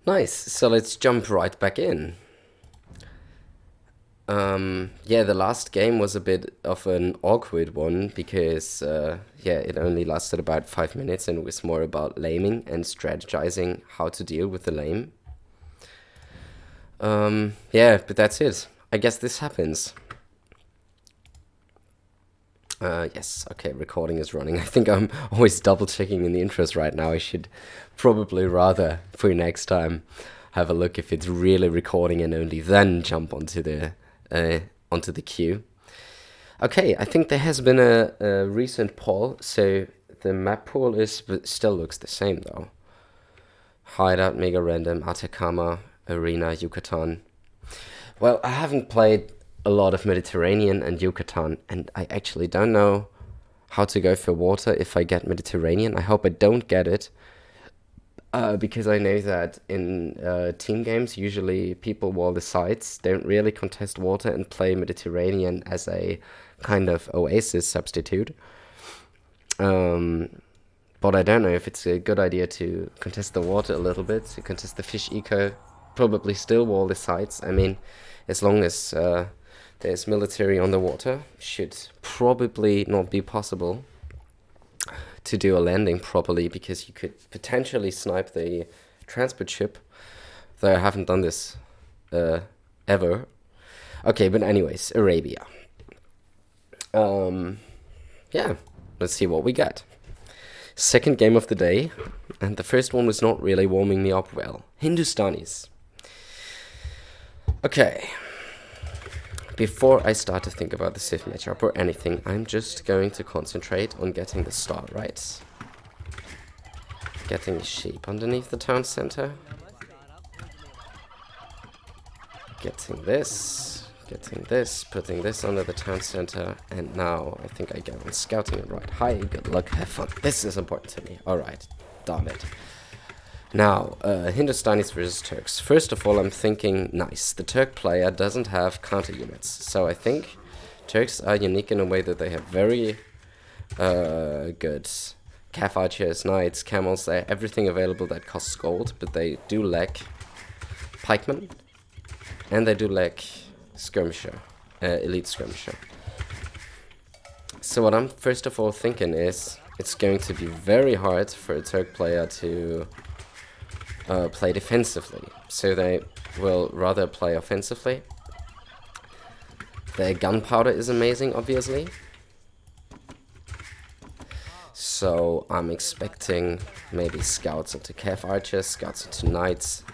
Nice. So let's jump right back in. Yeah, the last game was a bit of an awkward one because, yeah, it only lasted about 5 minutes and it was more about laming and strategizing how to deal with the lame. Yeah, but that's it. I guess this happens. Yes, okay, recording is running. I think I'm always double checking in the intros right now. I should probably rather, for next time, have a look if it's really recording and only then jump uh, onto the queue. Okay, I think there has been a recent poll, so the map pool is still looks the same though. Hideout, Mega Random, Atacama, Arena, Yucatan. Well, I haven't played a lot of Mediterranean and Yucatan, and I actually don't know how to go for water if I get Mediterranean. I hope I don't get it, because I know that in team games, usually people wall the sides, don't really contest water, and play Mediterranean as a kind of oasis substitute. Um, but I don't know if it's a good idea to contest the water a little bit, to contest the fish eco, probably still wall the sides. I mean, as long as there's military on the water, should probably not be possible to do a landing properly because you could potentially snipe the transport ship. Though I haven't done this ever. Okay, but anyways, Arabia. Yeah, let's see what we get. Second game of the day, and the first one was not really warming me up well. Hindustanis. Okay. Before I start to think about the Civ matchup or anything, I'm just going to concentrate on getting the start right. Getting the sheep underneath the town center. Getting this, putting this under the town center, and now I think I get on scouting it right. Hi, good luck, have fun. This is important to me. Alright, damn it. Now, Hindustanis versus Turks. First of all, I'm thinking, nice, the Turk player doesn't have counter units. So I think Turks are unique in a way that they have very good calf archers, knights, camels, they have everything available that costs gold, but they do lack pikemen, and they do lack skirmisher, elite skirmisher. So what I'm first of all thinking is, it's going to be very hard for a Turk player to play defensively, so they will rather play offensively. Their gunpowder is amazing, obviously, so I'm expecting maybe scouts into calf archers, scouts into knights,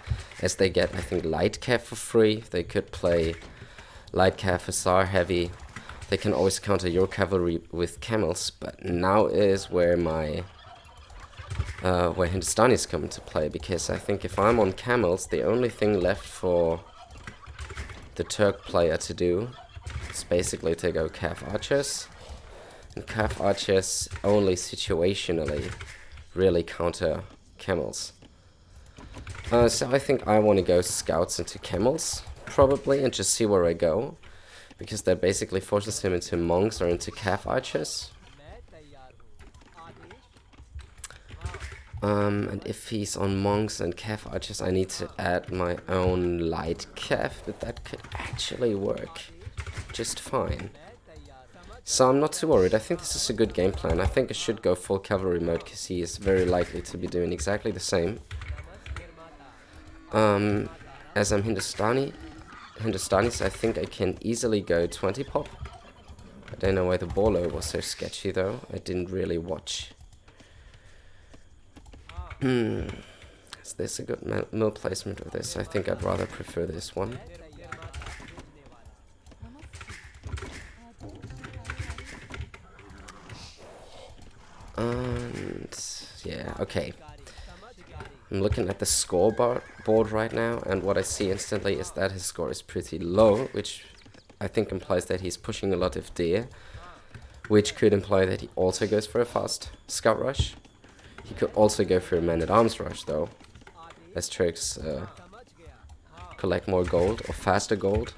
as they get, I think, light calf for free. They could play light calf, hussar, heavy. They can always counter your cavalry with camels, but now is where where Hindustanis come into play, because I think if I'm on camels, the only thing left for the Turk player to do is basically to go calf archers, and calf archers only situationally really counter camels. So I think I want to go scouts into camels, probably, and just see where I go, because that basically forces him into monks or into calf archers. And if he's on monks and calf archers, I need to add my own light calf, but that could actually work just fine. So I'm not too worried. I think this is a good game plan. I think I should go full cavalry mode because he is very likely to be doing exactly the same. As I'm Hindustanis, I think I can easily go 20 pop. I don't know why the baller was so sketchy though. I didn't really watch. Is this a good mill placement of this? I think I'd rather prefer this one. And yeah, okay. I'm looking at the scoreboard right now, and what I see instantly is that his score is pretty low, which I think implies that he's pushing a lot of deer, which could imply that he also goes for a fast scout rush. He could also go for a man-at-arms rush, though, as Turks collect more gold, or faster gold.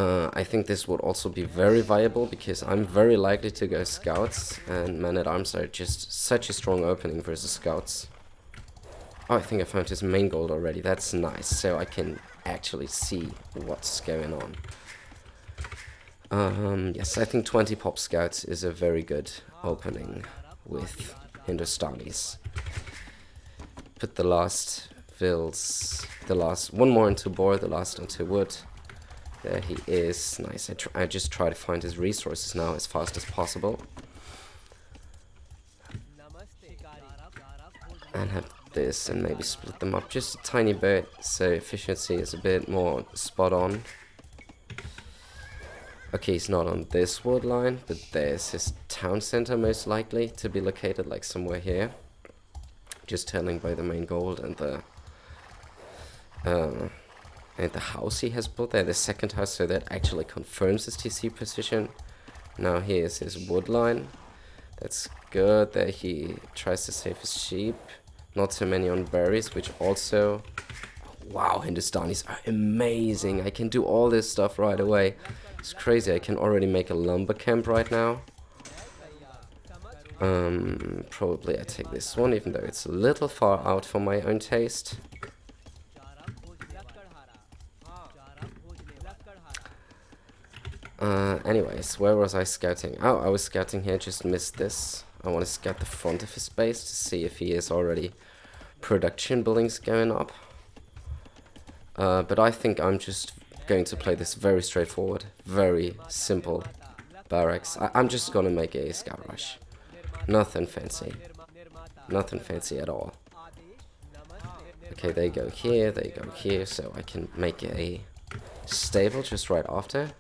I think this would also be very viable because I'm very likely to go scouts, and men-at-arms are just such a strong opening versus scouts. Oh, I think I found his main gold already. That's nice, so I can actually see what's going on. Yes, I think 20 pop scouts is a very good opening with Hindustanis. Put the last vills, one more into board, the last into wood. There he is. Nice. I just try to find his resources now as fast as possible. And have this and maybe split them up just a tiny bit so efficiency is a bit more spot on. Okay, he's not on this wood line, but there's his town center most likely to be located like somewhere here. Just telling by the main gold and the house he has built there, the second house, so that actually confirms his TC position. Now here's his wood line. That's good. There he tries to save his sheep. Not so many on berries, which also... Wow, Hindustanis are amazing. I can do all this stuff right away. It's crazy. I can already make a lumber camp right now. Probably I take this one, even though it's a little far out for my own taste. Anyways, where was I scouting? Oh, I was scouting here, just missed this. I want to scout the front of his base to see if he is already production buildings going up. But I think I'm just going to play this very straightforward, very simple barracks. I'm just gonna make a scout rush. Nothing fancy. Nothing fancy at all. Okay, they go here, so I can make a stable just right after.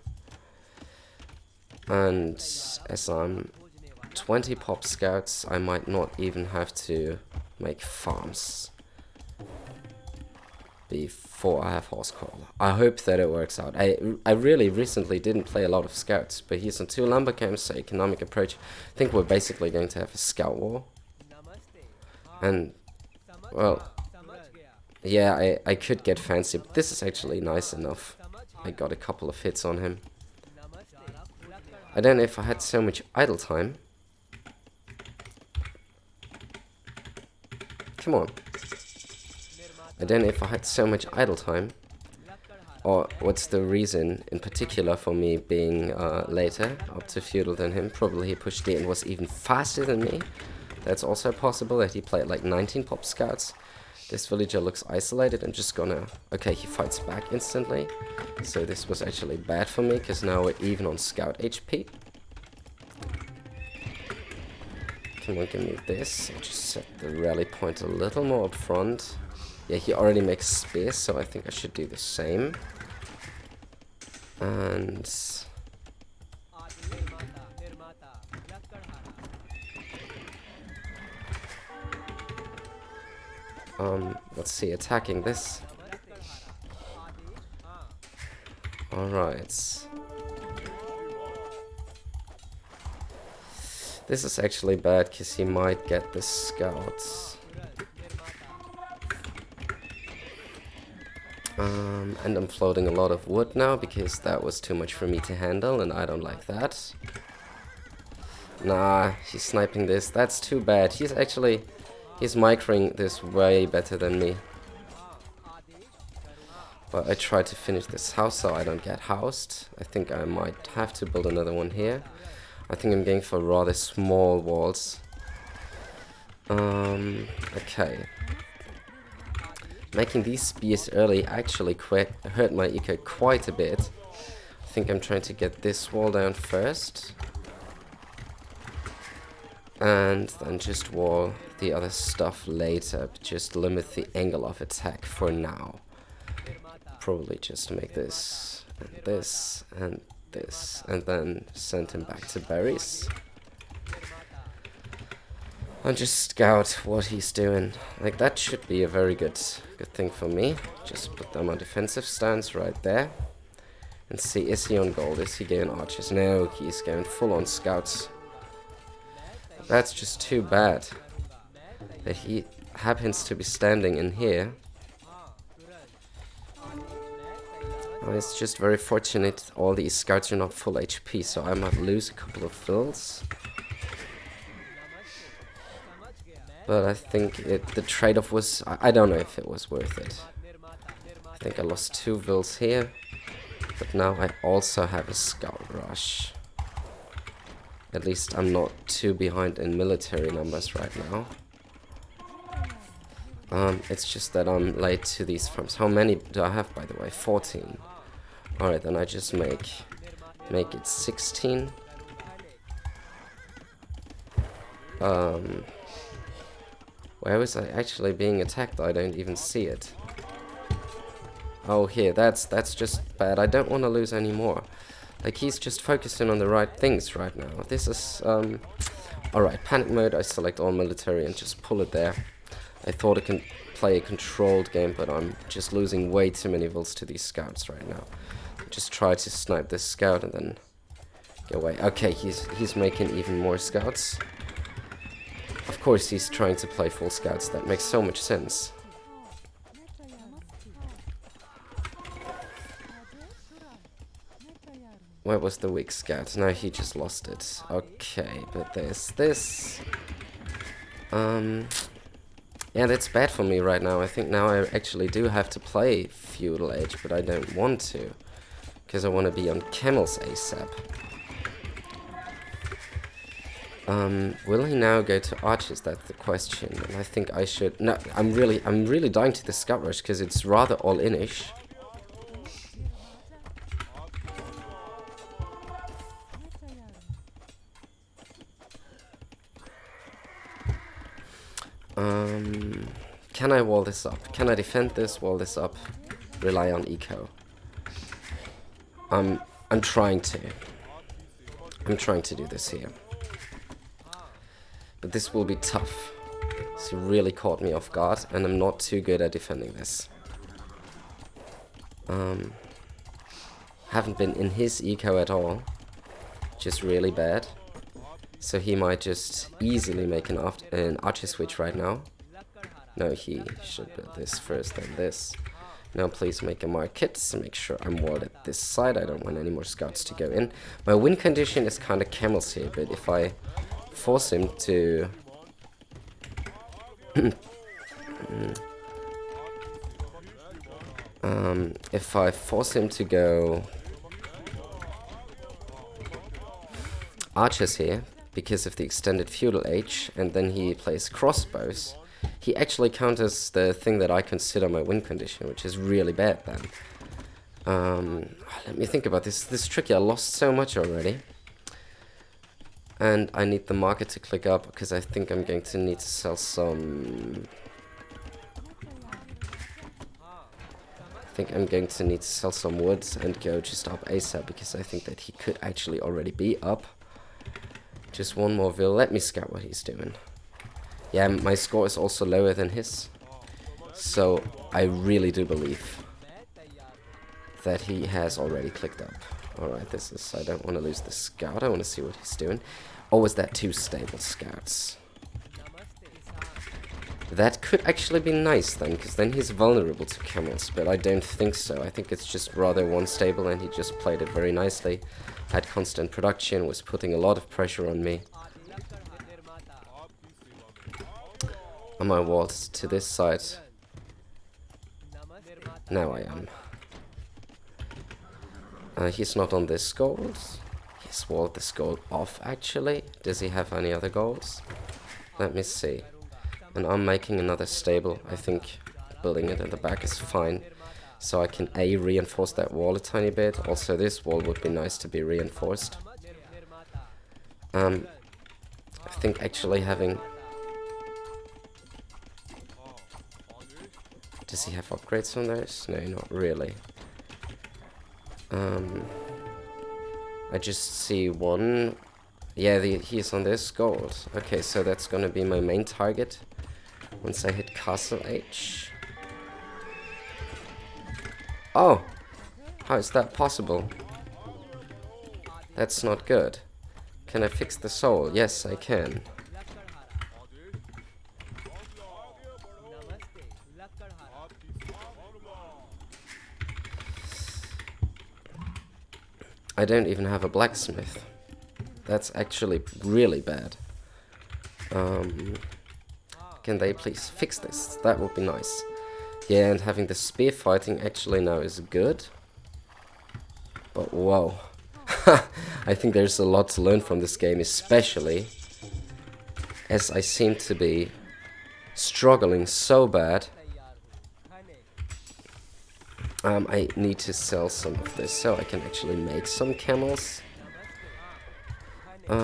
And as I'm 20 pop scouts, I might not even have to make farms before I have horse call. I hope that it works out. I really recently didn't play a lot of scouts, but he's on 2 lumber camps, so economic approach. I think we're basically going to have a scout war. And, well, yeah, I could get fancy, but this is actually nice enough. I got a couple of hits on him. I don't know if I had so much idle time. Come on. I don't know if I had so much idle time, or what's the reason in particular for me being later up to feudal than him. Probably he pushed in and was even faster than me. That's also possible, that he played like 19 pop scouts. This villager looks isolated. I'm just gonna... Okay, he fights back instantly. So this was actually bad for me, because now we're even on scout HP. Come on, give me this. I'll just set the rally point a little more up front. Yeah, he already makes spears, so I think I should do the same. And... let's see, attacking this. Alright. This is actually bad, because he might get the scouts. And I'm floating a lot of wood now, because that was too much for me to handle, and I don't like that. Nah, he's sniping this. That's too bad. He's microing this way better than me. But I try to finish this house so I don't get housed. I think I might have to build another one here. I think I'm going for rather small walls. Okay. Making these spears early actually hurt my eco quite a bit. I think I'm trying to get this wall down first. And then just wall the other stuff later. Just limit the angle of attack for now. Probably just make this, and this, and this. And then send him back to berries. And just scout what he's doing. Like, that should be a very good thing for me. Just put them on defensive stance right there. And see, is he on gold? Is he going archers? No, he's going full on scouts. That's just too bad. That he happens to be standing in here. It's just very fortunate all these scouts are not full HP, so I might lose a couple of vills. But I think the trade-off was... I don't know if it was worth it. I think I lost 2 vills here. But now I also have a scout rush. At least I'm not too behind in military numbers right now. It's just that I'm late to these farms. How many do I have, by the way? 14. Alright, then I just make it 16. Where was I actually being attacked? I don't even see it. Oh, here, that's just bad. I don't want to lose any more. Like, he's just focusing on the right things right now. This is, alright, panic mode, I select all military and just pull it there. I thought I can play a controlled game, but I'm just losing way too many vills to these scouts right now. Just try to snipe this scout and then go away. Okay, he's making even more scouts. Of course, he's trying to play full scouts. That makes so much sense. Where was the weak scout? No, he just lost it. Okay, but there's this. Yeah, that's bad for me right now. I think now I actually do have to play Feudal Age, but I don't want to. Because I want to be on camels ASAP. Will he now go to archers? That's the question. And I think I should... No, I'm really dying to the scout rush because it's rather all-in-ish. Can I wall this up? Can I defend this, wall this up, rely on eco? I'm trying to. I'm trying to do this here. But this will be tough. He really caught me off guard, and I'm not too good at defending this. Haven't been in his eco at all. Just really bad. So he might just easily make an archer switch right now. No, he should build this first, then this. Now please make a market, so make sure I'm walled at this side. I don't want any more scouts to go in. My win condition is kind of camels here, but if I force him to... if I force him to go archers here, because of the extended feudal age, and then he plays crossbows, he actually counters the thing that I consider my win condition, which is really bad then. Let me think about this. This is tricky. I lost so much already. And I need the market to click up, because I think I'm going to need to sell some... I think I'm going to need to sell some wood and go just up ASAP, because I think that he could actually already be up. Just one more vill. Let me scout what he's doing. Yeah, my score is also lower than his. So I really do believe that he has already clicked up. Alright, this is... I don't want to lose the scout. I want to see what he's doing. Or was that 2 stable scouts? That could actually be nice then, because then he's vulnerable to camels. But I don't think so. I think it's just rather 1 stable, and he just played it very nicely. Had constant production, was putting a lot of pressure on me. Am I walled to this side? Now I am. He's not on this gold. He's walled this gold off, actually. Does he have any other goals? Let me see. And I'm making another stable. I think building it at the back is fine. So I can A, reinforce that wall a tiny bit. Also, this wall would be nice to be reinforced. I think actually having... Does he have upgrades on those? No, not really. I just see 1. Yeah, he's on this gold. Okay, so that's gonna be my main target once I hit Castle Age. Oh! How is that possible? That's not good. Can I fix the soul? Yes, I can. I don't even have a blacksmith. That's actually really bad. Can they please fix this? That would be nice. Yeah, and having the spear fighting actually now is good. But whoa. I think there's a lot to learn from this game, especially as I seem to be struggling so bad. I need to sell some of this so I can actually make some camels. Let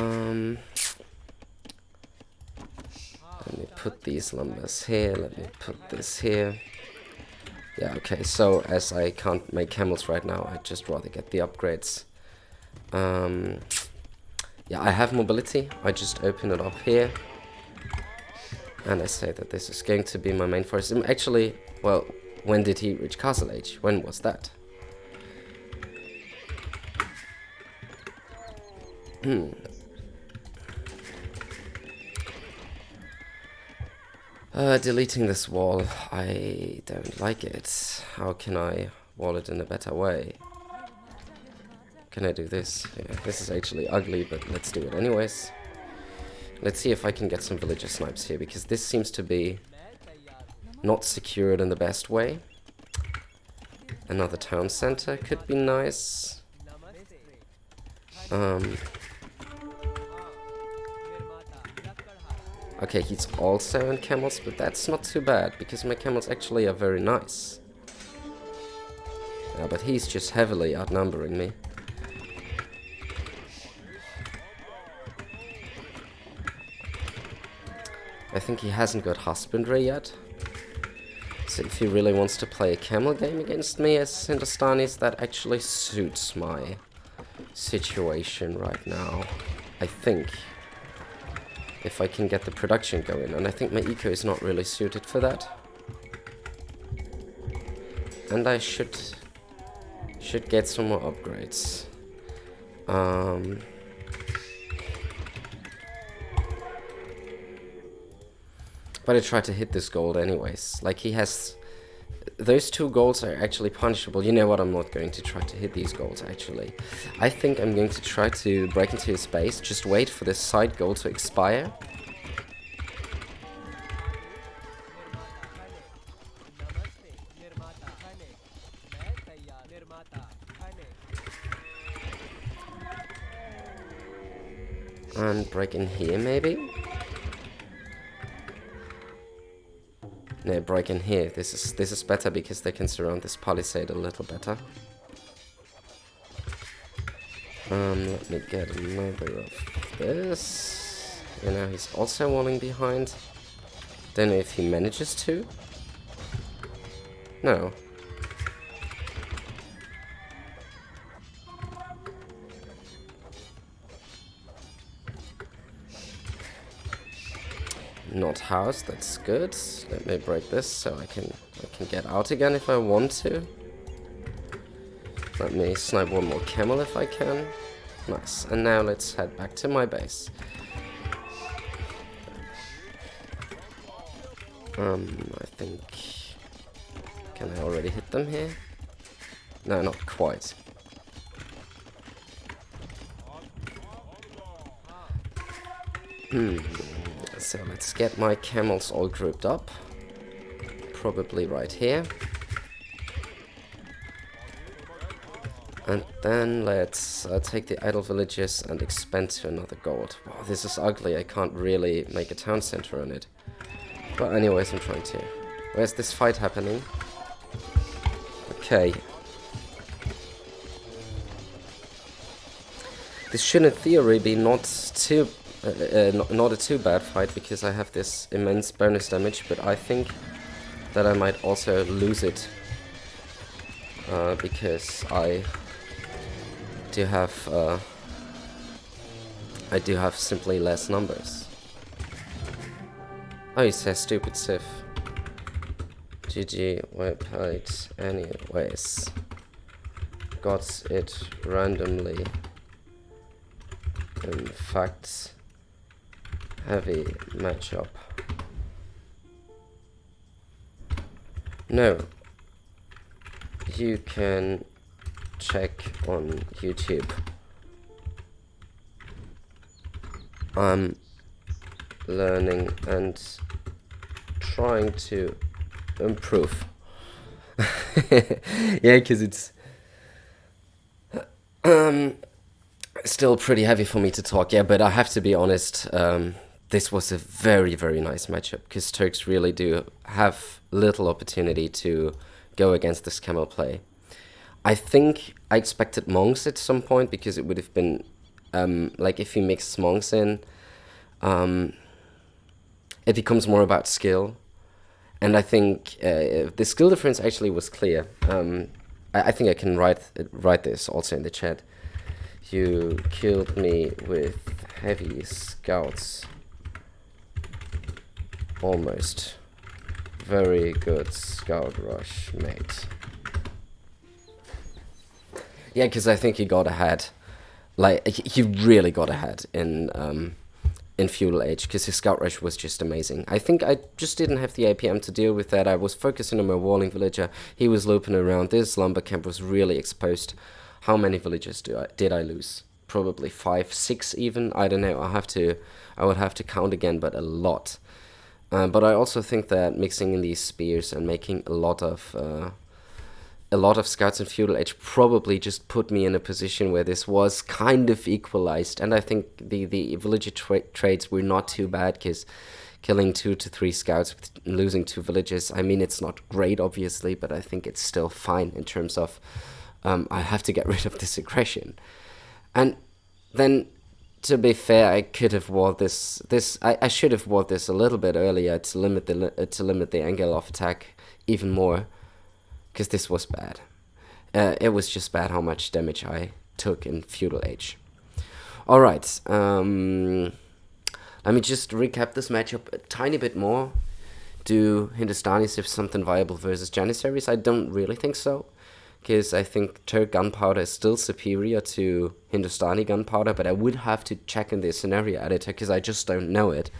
me put these lumbers here, let me put this here. Yeah, okay, so as I can't make camels right now, I'd just rather get the upgrades. Yeah, I have mobility, I just open it up here. And I say that this is going to be my main forest. Actually, well, when did he reach Castle Age? When was that? Deleting this wall, I don't like it. How can I wall it in a better way? Can I do this? Yeah, this is actually ugly, but let's do it anyways. Let's see if I can get some villager snipes here, because this seems to be not secured in the best way. Another town center could be nice. Okay, he's also in camels, but that's not too bad, because my camels actually are very nice. Yeah, but he's just heavily outnumbering me. I think he hasn't got husbandry yet. So if he really wants to play a camel game against me as Hindustanis, that actually suits my situation right now, I think. If I can get the production going, and I think my eco is not really suited for that. And I should get some more upgrades. But I try to hit this gold anyways. Like, he has... Those two golds are actually punishable. You know what, I'm not going to try to hit these golds, actually. I think I'm going to try to break into his base. Just wait for this side gold to expire. And break in here, maybe? No, break in here. This is better because they can surround this palisade a little better. Let me get another of this. You know, he's also walling behind. Don't know if he manages to. No. Not housed, that's good. Let me break this so I can get out again if I want to. Let me snipe one more camel if I can. Nice. And now let's head back to my base. I think... Can I already hit them here? No, not quite. So let's get my camels all grouped up. Probably right here. And then let's take the idle villages and expand to another gold. Wow, this is ugly. I can't really make a town center on it. But anyways, I'm trying to. Where's this fight happening? Okay. This should in theory be not a too bad fight, because I have this immense bonus damage, but I think that I might also lose it because I do have simply less numbers. Oh, he says stupid Sif. GG, well played anyways. Got it randomly. In fact, heavy matchup. No. You can check on YouTube. I'm learning and trying to improve. Yeah, because it's still pretty heavy for me to talk. Yeah, but I have to be honest. This was a very, very nice matchup because Turks really do have little opportunity to go against this camel play. I think I expected monks at some point because it would have been like if he mixes monks in, it becomes more about skill. And I think the skill difference actually was clear. I think I can write this also in the chat. You killed me with heavy scouts. Almost. Very good scout rush, mate. Yeah, because I think he got ahead. Like, he really got ahead in Feudal Age, because his scout rush was just amazing. I think I just didn't have the APM to deal with that. I was focusing on my walling villager. He was looping around. This lumber camp was really exposed. How many villagers did I lose? Probably 5, 6 even. I don't know. I would have to count again, but a lot. But I also think that mixing in these spears and making a lot of scouts in Feudal Age probably just put me in a position where this was kind of equalized. And I think the villager trades were not too bad, because killing 2 to 3 scouts with losing 2 villages, I mean, it's not great, obviously, but I think it's still fine in terms of I have to get rid of this aggression. And then, to be fair, I could have won this. I should have won this a little bit earlier to limit the angle of attack even more, because this was bad. It was just bad how much damage I took in Feudal Age. All right, let me just recap this matchup a tiny bit more. Do Hindustanis have something viable versus Janissaries? I don't really think so, because I think Turk gunpowder is still superior to Hindustani gunpowder, but I would have to check in the scenario editor, because I just don't know it.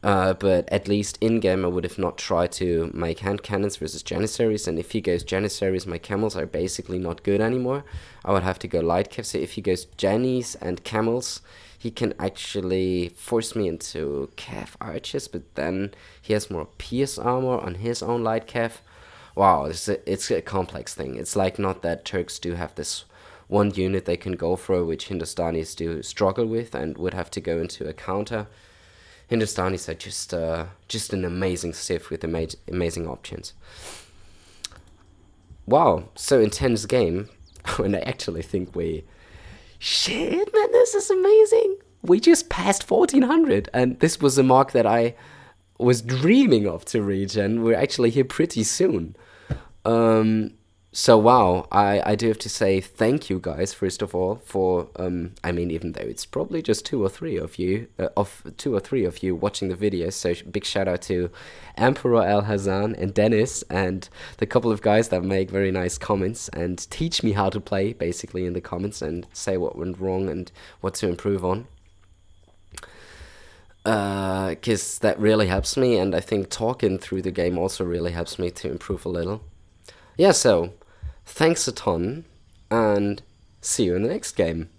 But at least in-game I would have not tried to make hand cannons versus Janissaries, and if he goes Janissaries, my camels are basically not good anymore. I would have to go light cav, so if he goes Janis and camels, he can actually force me into cav archers, but then he has more pierce armor on his own light cav. Wow, it's a complex thing. It's like not that Turks do have this one unit they can go for, which Hindustanis do struggle with and would have to go into a counter. Hindustanis are just an amazing civ with amazing options. Wow, so intense game. And I actually think shit, man, this is amazing. We just passed 1400, and this was a mark that I was dreaming of to reach, and we're actually here pretty soon. So wow, I do have to say thank you guys, first of all, for I mean, even though it's probably just 2 or 3 of you watching the video, so big shout out to Emperor El Hazan and Dennis and the couple of guys that make very nice comments and teach me how to play, basically, in the comments, and say what went wrong and what to improve on. Because that really helps me, and I think talking through the game also really helps me to improve a little. Yeah, so thanks a ton, and see you in the next game.